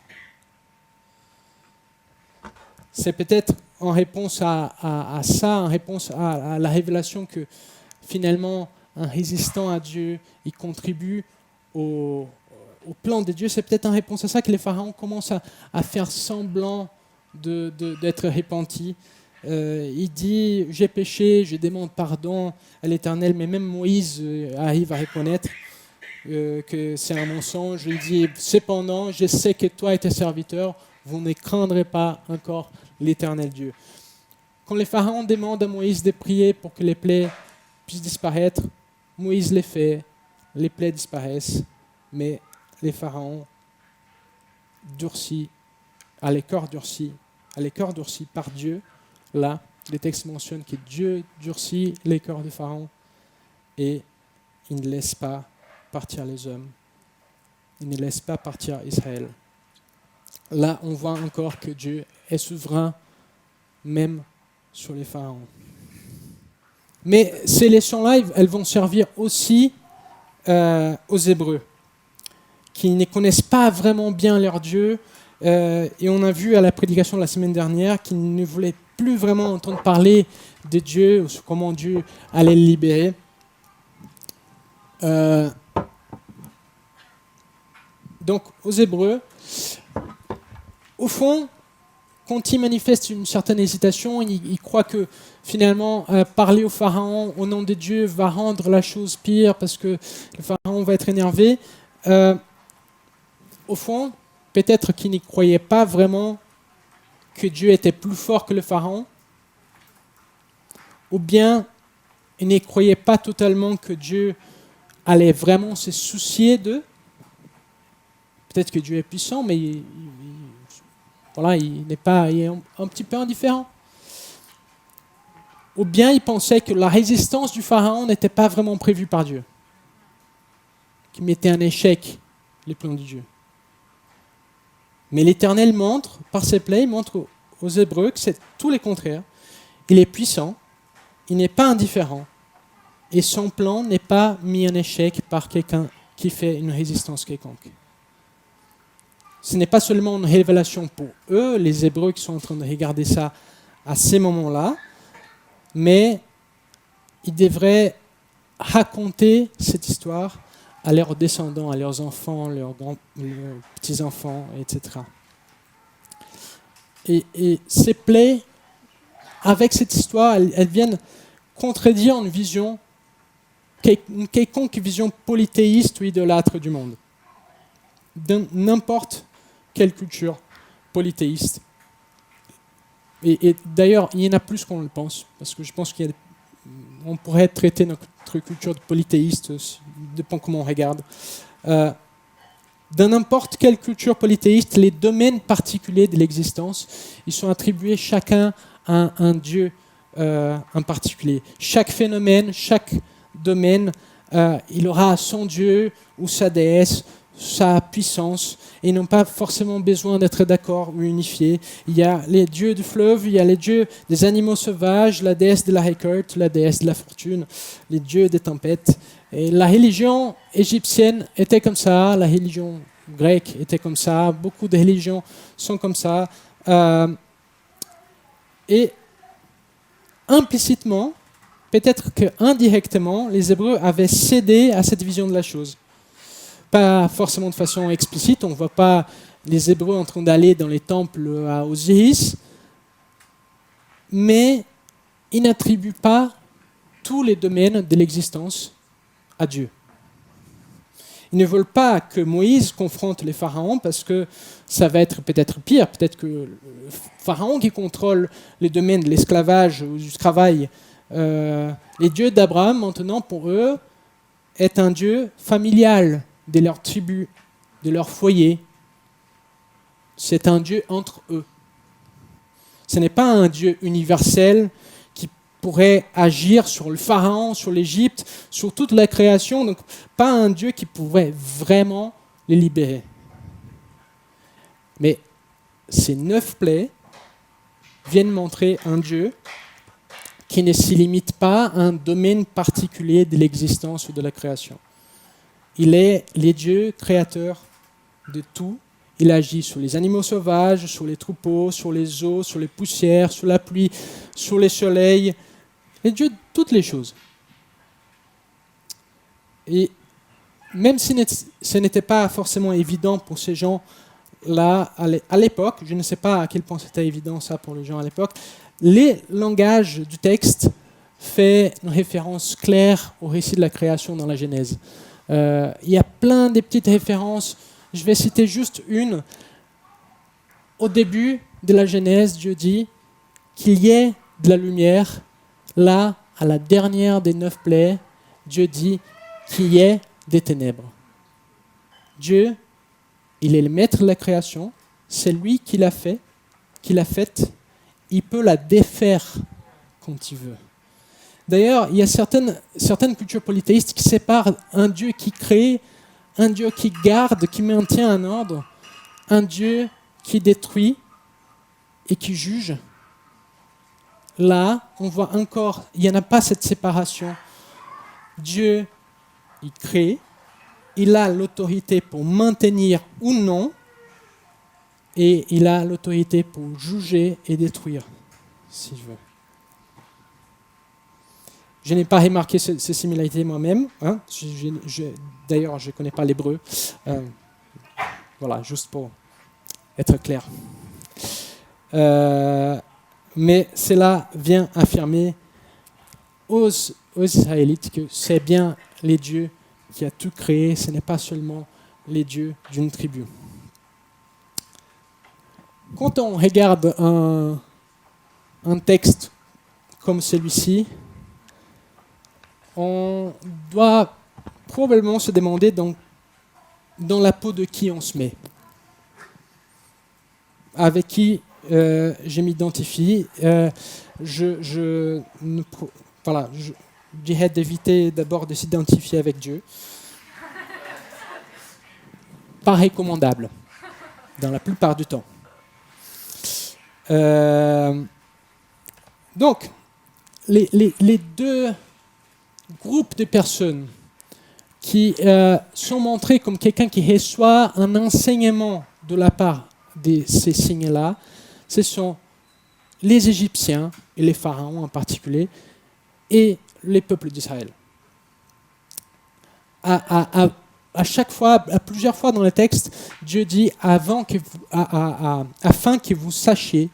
C'est peut-être en réponse à ça, en réponse à la révélation que finalement, en résistant à Dieu, il contribue au plan de Dieu. C'est peut-être en réponse à ça que les pharaons commencent à faire semblant d'être repentis. Il dit, j'ai péché, je demande pardon à l'Éternel, mais même Moïse arrive à reconnaître que c'est un mensonge. Il dit, cependant, je sais que toi et tes serviteurs, vous ne craindrez pas encore l'Éternel Dieu. Quand les pharaons demandent à Moïse de prier pour que les plaies puissent disparaître, Moïse les fait, les plaies disparaissent, mais les pharaons durcis, à les cœurs durcis par Dieu. Là, les textes mentionnent que Dieu durcit les cœurs des pharaons et il ne laisse pas partir les hommes. Il ne laisse pas partir Israël. Là, on voit encore que Dieu est souverain, même sur les pharaons. Mais ces leçons-là, elles vont servir aussi aux Hébreux, qui ne connaissent pas vraiment bien leur Dieu. Et on a vu à la prédication de la semaine dernière qu'ils ne voulaient plus vraiment entendre parler de Dieu, ou comment Dieu allait le libérer. Donc, aux Hébreux, au fond, quand il manifeste une certaine hésitation, il croit que finalement parler au pharaon au nom de Dieu va rendre la chose pire parce que le pharaon va être énervé. Au fond, peut-être qu'il n'y croyait pas vraiment que Dieu était plus fort que le pharaon, ou bien il ne croyait pas totalement que Dieu allait vraiment se soucier d'eux. Peut-être que Dieu est puissant, mais voilà, il est un petit peu indifférent. Ou bien il pensait que la résistance du pharaon n'était pas vraiment prévue par Dieu, qu'il mettait en échec les plans de Dieu. Mais l'Éternel montre, par ses plaies, il montre aux Hébreux que c'est tout le contraire. Il est puissant, il n'est pas indifférent, et son plan n'est pas mis en échec par quelqu'un qui fait une résistance quelconque. Ce n'est pas seulement une révélation pour eux, les Hébreux qui sont en train de regarder ça à ces moments-là, mais ils devraient raconter cette histoire à leurs descendants, à leurs enfants, leurs petits-enfants, etc. Et ces plaies, avec cette histoire, elles viennent contredire une quelconque vision polythéiste ou idolâtre du monde, de n'importe quelle culture polythéiste. Et d'ailleurs, il y en a plus qu'on le pense, parce que je pense qu'on pourrait traiter notre culture de polythéiste, dépend comment on regarde. Dans n'importe quelle culture polythéiste, les domaines particuliers de l'existence, ils sont attribués chacun à un dieu en particulier. Chaque phénomène, chaque domaine, il aura son dieu ou sa déesse, sa puissance, et ils n'ont pas forcément besoin d'être d'accord ou unifiés. Il y a les dieux du fleuve, il y a les dieux des animaux sauvages, la déesse de la récolte, la déesse de la fortune, les dieux des tempêtes. Et la religion égyptienne était comme ça, la religion grecque était comme ça, beaucoup de religions sont comme ça. Et implicitement, peut-être qu'indirectement, les Hébreux avaient cédé à cette vision de la chose. Pas forcément de façon explicite, on ne voit pas les Hébreux en train d'aller dans les temples à Osiris, mais ils n'attribuent pas tous les domaines de l'existence à Dieu. Ils ne veulent pas que Moïse confronte les pharaons parce que ça va être peut-être pire. Peut-être que le pharaon qui contrôle les domaines de l'esclavage ou du travail, les dieux d'Abraham, maintenant, pour eux, est un dieu familial de leur tribu, de leur foyer. C'est un dieu entre eux. Ce n'est pas un dieu universel qui pourrait agir sur le pharaon, sur l'Égypte, sur toute la création, donc pas un dieu qui pourrait vraiment les libérer. Mais ces 9 plaies viennent montrer un Dieu qui ne s'y limite pas à un domaine particulier de l'existence ou de la création. Il est le Dieu créateur de tout. Il agit sur les animaux sauvages, sur les troupeaux, sur les eaux, sur les poussières, sur la pluie, sur les soleils. Le Dieu de toutes les choses. Et même si ce n'était pas forcément évident pour ces gens-là à l'époque, je ne sais pas à quel point c'était évident ça pour les gens à l'époque, le langage du texte fait une référence claire au récit de la création dans la Genèse. Il y a plein de petites références. Je vais citer juste une. Au début de la Genèse, Dieu dit qu'il y ait de la lumière. Là, à la dernière des 9 plaies, Dieu dit qu'il y ait des ténèbres. Dieu, il est le maître de la création. C'est lui qui l'a fait, qui l'a faite. Il peut la défaire quand il veut. D'ailleurs, il y a certaines cultures polythéistes qui séparent un Dieu qui crée, un Dieu qui garde, qui maintient un ordre, un Dieu qui détruit et qui juge. Là, on voit encore, il n'y en a pas cette séparation. Dieu, il crée, il a l'autorité pour maintenir ou non, et il a l'autorité pour juger et détruire, s'il veut. Je n'ai pas remarqué ces similarités moi-même. Hein. D'ailleurs, je ne connais pas l'hébreu. Voilà, juste pour être clair. Mais cela vient affirmer aux Israélites que c'est bien les dieux qui a tout créé, ce n'est pas seulement les dieux d'une tribu. Quand on regarde un texte comme celui-ci, on doit probablement se demander dans la peau de qui on se met, avec qui je m'identifie. Je dirais d'éviter d'abord de s'identifier avec Dieu. Pas recommandable, dans la plupart du temps. Donc, les deux groupes de personnes qui sont montrés comme quelqu'un qui reçoit un enseignement de la part de ces signes-là, ce sont les Égyptiens, et les pharaons en particulier, et les peuples d'Israël. À chaque fois, à plusieurs fois dans le texte, Dieu dit afin que vous sachiez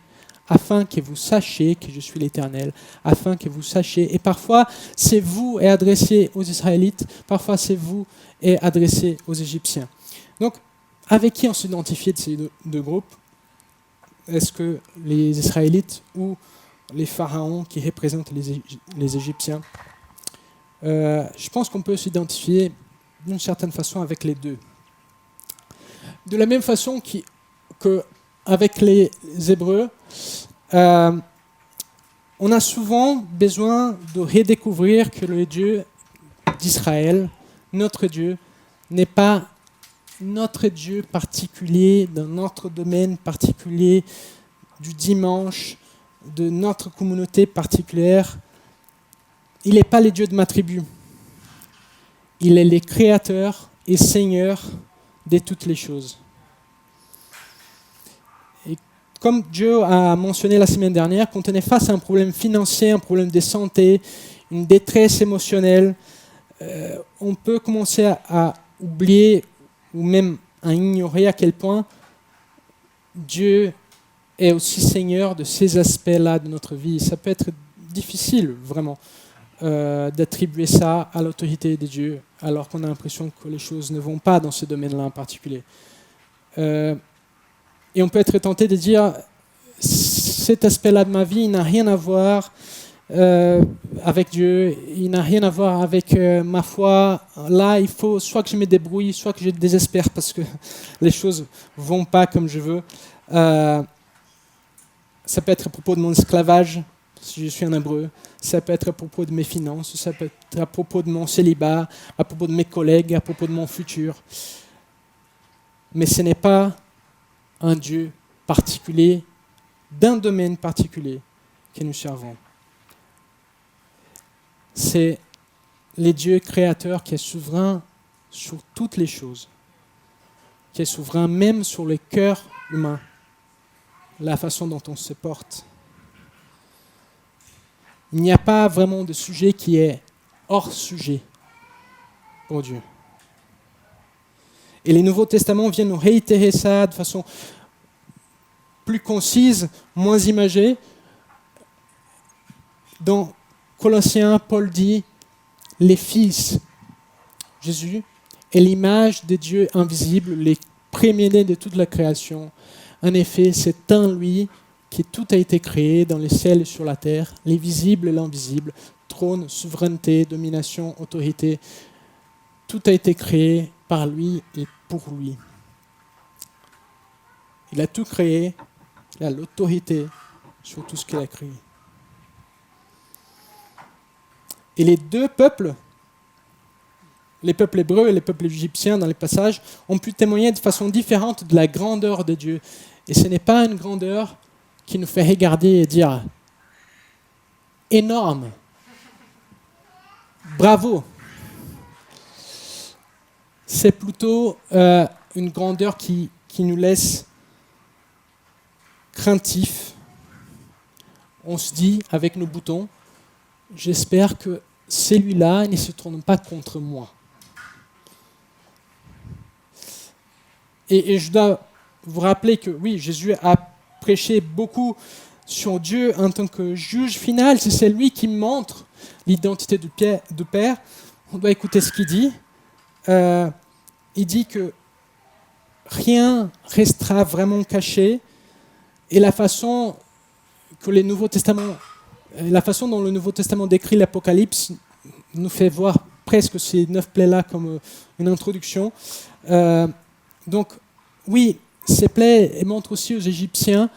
que je suis l'Éternel, afin que vous sachiez. Et parfois, c'est vous est adressé aux Israélites, parfois c'est vous est adressé aux Égyptiens. Donc, avec qui on s'identifie de ces deux groupes? Est-ce que les Israélites ou les pharaons qui représentent les Égyptiens? Je pense qu'on peut s'identifier d'une certaine façon avec les deux. De la même façon qu'avec les Hébreux, on a souvent besoin de redécouvrir que le Dieu d'Israël, notre Dieu, n'est pas notre Dieu particulier, dans notre domaine particulier, du dimanche, de notre communauté particulière. Il n'est pas le Dieu de ma tribu. Il est le créateur et Seigneur de toutes les choses. Et comme Dieu a mentionné la semaine dernière, quand on est face à un problème financier, un problème de santé, une détresse émotionnelle, on peut commencer à oublier ou même à ignorer à quel point Dieu est aussi Seigneur de ces aspects-là de notre vie. Ça peut être difficile, vraiment, d'attribuer ça à l'autorité de Dieu, alors qu'on a l'impression que les choses ne vont pas dans ce domaine-là en particulier. Et on peut être tenté de dire, cet aspect-là de ma vie, il n'a rien à voir avec Dieu, il n'a rien à voir avec ma foi. Là, il faut soit que je me débrouille, soit que je désespère parce que les choses ne vont pas comme je veux. Ça peut être à propos de mon esclavage, si je suis un Hébreu. Ça peut être à propos de mes finances, ça peut être à propos de mon célibat, à propos de mes collègues, à propos de mon futur. Mais ce n'est pas un Dieu particulier, d'un domaine particulier que nous servons. C'est le Dieu créateur qui est souverain sur toutes les choses, qui est souverain même sur le cœur humain, la façon dont on se porte. Il n'y a pas vraiment de sujet qui est hors sujet pour Dieu. Et les Nouveaux Testaments viennent nous réitérer ça de façon plus concise, moins imagée. Dans Colossiens, Paul dit « Les fils, Jésus, est l'image de Dieu invisible, les premiers-nés de toute la création. En effet, c'est en lui que tout a été créé dans les ciels et sur la terre, les visibles et l'invisible, trône, souveraineté, domination, autorité. Tout a été créé par lui et pour lui. Il a tout créé, il a l'autorité sur tout ce qu'il a créé. Et les deux peuples, les peuples hébreux et les peuples égyptiens dans les passages, ont pu témoigner de façon différente de la grandeur de Dieu. Et ce n'est pas une grandeur qui nous fait regarder et dire « énorme, bravo ». C'est plutôt une grandeur qui nous laisse craintifs. On se dit avec nos boutons, j'espère que celui-là ne se tourne pas contre moi. Et je dois vous rappeler que oui, Jésus a prêché beaucoup sur Dieu en tant que juge final. C'est lui qui montre l'identité du Père. On doit écouter ce qu'il dit. Il dit que rien restera vraiment caché, et la façon dont le Nouveau Testament décrit l'Apocalypse nous fait voir presque ces 9 plaies-là comme une introduction. Donc, oui, ces plaies montrent aussi aux Égyptiens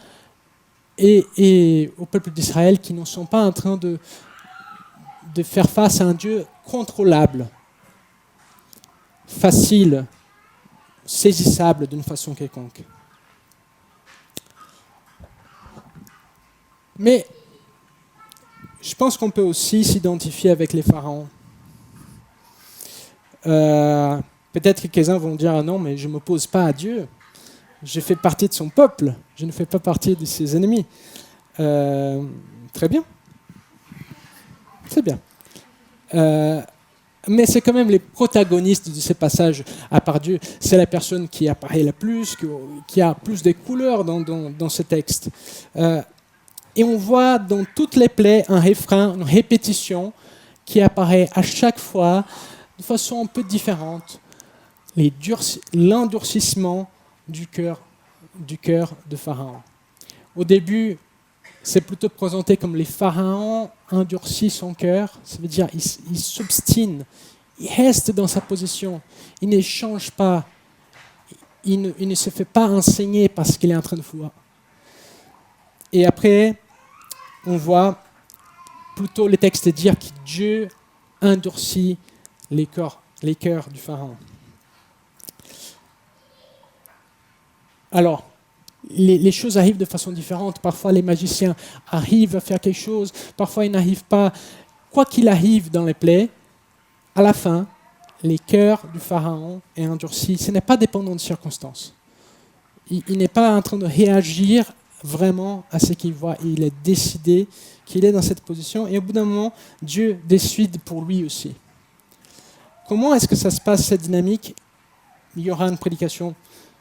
et au peuple d'Israël qui ne sont pas en train de faire face à un Dieu contrôlable, facile, saisissable d'une façon quelconque. Mais je pense qu'on peut aussi s'identifier avec les pharaons. Peut-être que quelques-uns vont dire « Ah non, mais je ne m'oppose pas à Dieu. Je fais partie de son peuple. Je ne fais pas partie de ses ennemis. » Très bien. C'est bien. Mais c'est quand même les protagonistes de ces passages à part Dieu. C'est la personne qui apparaît le plus, qui a plus de couleurs dans ce texte. Et on voit dans toutes les plaies un refrain, une répétition qui apparaît à chaque fois de façon un peu différente. L'endurcissement du cœur de Pharaon. Au début, c'est plutôt présenté comme les pharaons endurcissent son cœur. Ça veut dire il s'obstine, il reste dans sa position, il ne change pas, il ne se fait pas enseigner parce qu'il est en train de vouloir. Et après, on voit plutôt le texte dire que Dieu endurcit les cœurs du pharaon. Alors, les choses arrivent de façon différente. Parfois, les magiciens arrivent à faire quelque chose, parfois ils n'arrivent pas. Quoi qu'il arrive dans les plaies, à la fin, les cœurs du pharaon est endurci. Ce n'est pas dépendant de circonstances. Il n'est pas en train de réagir vraiment à ce qu'il voit. Il est décidé qu'il est dans cette position et au bout d'un moment, Dieu décide pour lui aussi. Comment est-ce que ça se passe, cette dynamique? Il y aura une prédication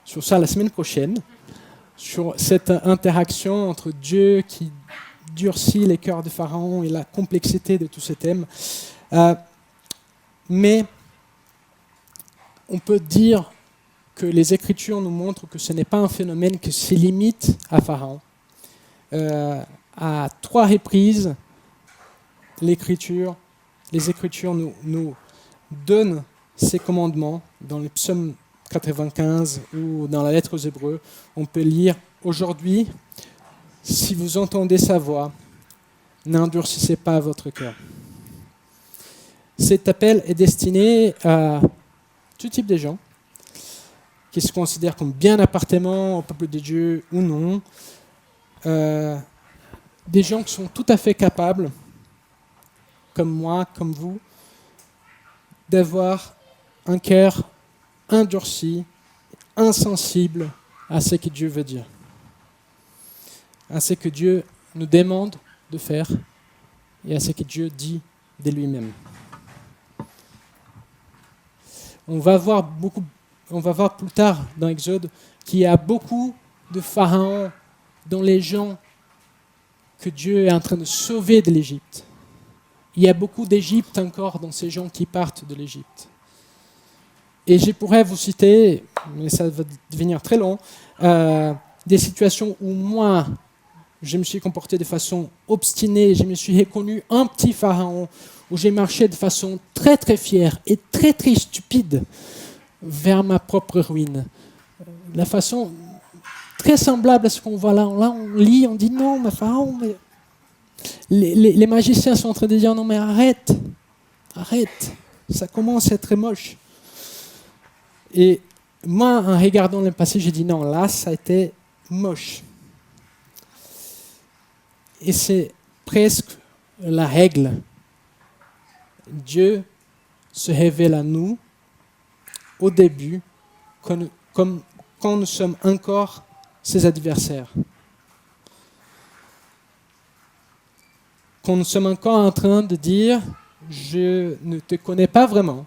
sur ça la semaine prochaine, sur cette interaction entre Dieu qui durcit les cœurs de Pharaon et la complexité de tous ces thèmes. Mais on peut dire que les Écritures nous montrent que ce n'est pas un phénomène qui se limite à Pharaon. À 3 reprises, les Écritures nous donnent ces commandements dans le psaume 95 ou dans la lettre aux Hébreux. On peut lire « Aujourd'hui, si vous entendez sa voix, n'endurcissez pas votre cœur. » Cet appel est destiné à tout type de gens qui se considèrent comme bien appartenant au peuple de Dieu ou non. Des gens qui sont tout à fait capables, comme moi, comme vous, d'avoir un cœur endurci, insensible à ce que Dieu veut dire, à ce que Dieu nous demande de faire et à ce que Dieu dit de lui-même. On va voir plus tard dans Exode qu'il y a beaucoup de pharaons dans les gens que Dieu est en train de sauver de l'Égypte. Il y a beaucoup d'Égypte encore dans ces gens qui partent de l'Égypte. Et je pourrais vous citer, mais ça va devenir très long, des situations où moi, je me suis comporté de façon obstinée, je me suis reconnu un petit pharaon, où j'ai marché de façon très très fière et très très stupide vers ma propre ruine. La façon très semblable à ce qu'on voit là. Là, on lit, on dit non, mais pharaon, mais... Les magiciens sont en train de dire non, mais arrête, ça commence à être très moche. Et moi, en regardant le passé, j'ai dit non, là, ça a été moche. Et c'est presque la règle. Dieu se révèle à nous au début comme quand nous sommes encore ses adversaires. Quand nous sommes encore en train de dire « je ne te connais pas vraiment,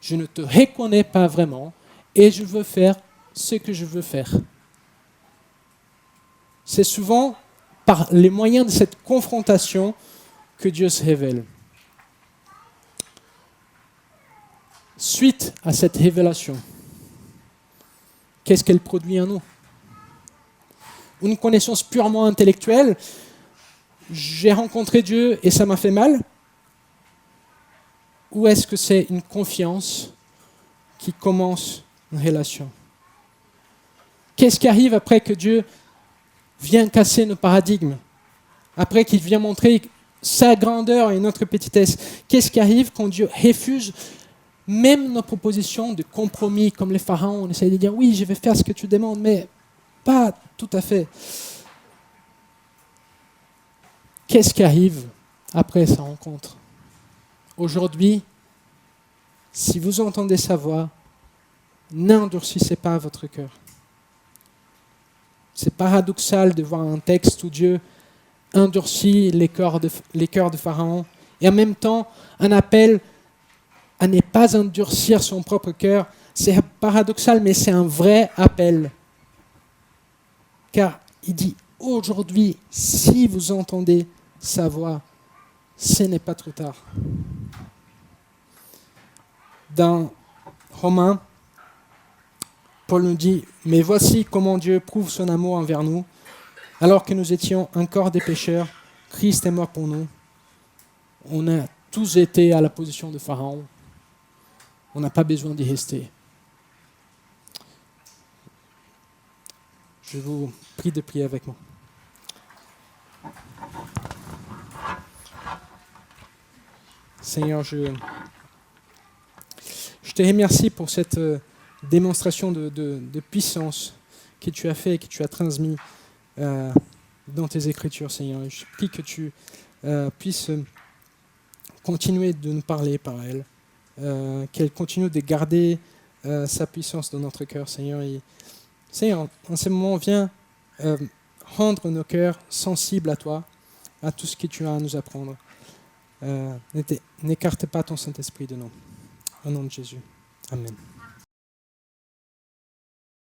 je ne te reconnais pas vraiment et je veux faire ce que je veux faire ». c'est souvent par les moyens de cette confrontation que Dieu se révèle. Suite à cette révélation, qu'est-ce qu'elle produit en nous? Une connaissance purement intellectuelle, j'ai rencontré Dieu et ça m'a fait mal? Ou est-ce que c'est une confiance qui commence une relation? Qu'est-ce qui arrive après que Dieu vient casser nos paradigmes? Après qu'il vient montrer sa grandeur et notre petitesse? Qu'est-ce qui arrive quand Dieu refuse même nos propositions de compromis, comme les pharaons? On essaie de dire, oui, je vais faire ce que tu demandes, mais pas tout à fait. Qu'est-ce qui arrive après sa rencontre? Aujourd'hui, si vous entendez sa voix, n'endurcissez pas votre cœur. C'est paradoxal de voir un texte où Dieu endurcit les cœurs de Pharaon et en même temps un appel à ne pas endurcir son propre cœur. C'est paradoxal, mais c'est un vrai appel. Car il dit, aujourd'hui, si vous entendez sa voix, ce n'est pas trop tard. Dans Romains, Paul nous dit, mais voici comment Dieu prouve son amour envers nous. Alors que nous étions encore des pécheurs, Christ est mort pour nous. On a tous été à la position de Pharaon. On n'a pas besoin d'y rester. Je vous prie de prier avec moi. Seigneur, je te remercie pour cette démonstration de puissance que tu as fait et que tu as transmis dans tes Écritures, Seigneur. Et je prie que tu puisses continuer de nous parler par elle, qu'elle continue de garder sa puissance dans notre cœur, Seigneur. Et, Seigneur, en ce moment, viens rendre nos cœurs sensibles à toi, à tout ce que tu as à nous apprendre. N'écarte pas ton Saint-Esprit de nous. Au nom de Jésus. Amen.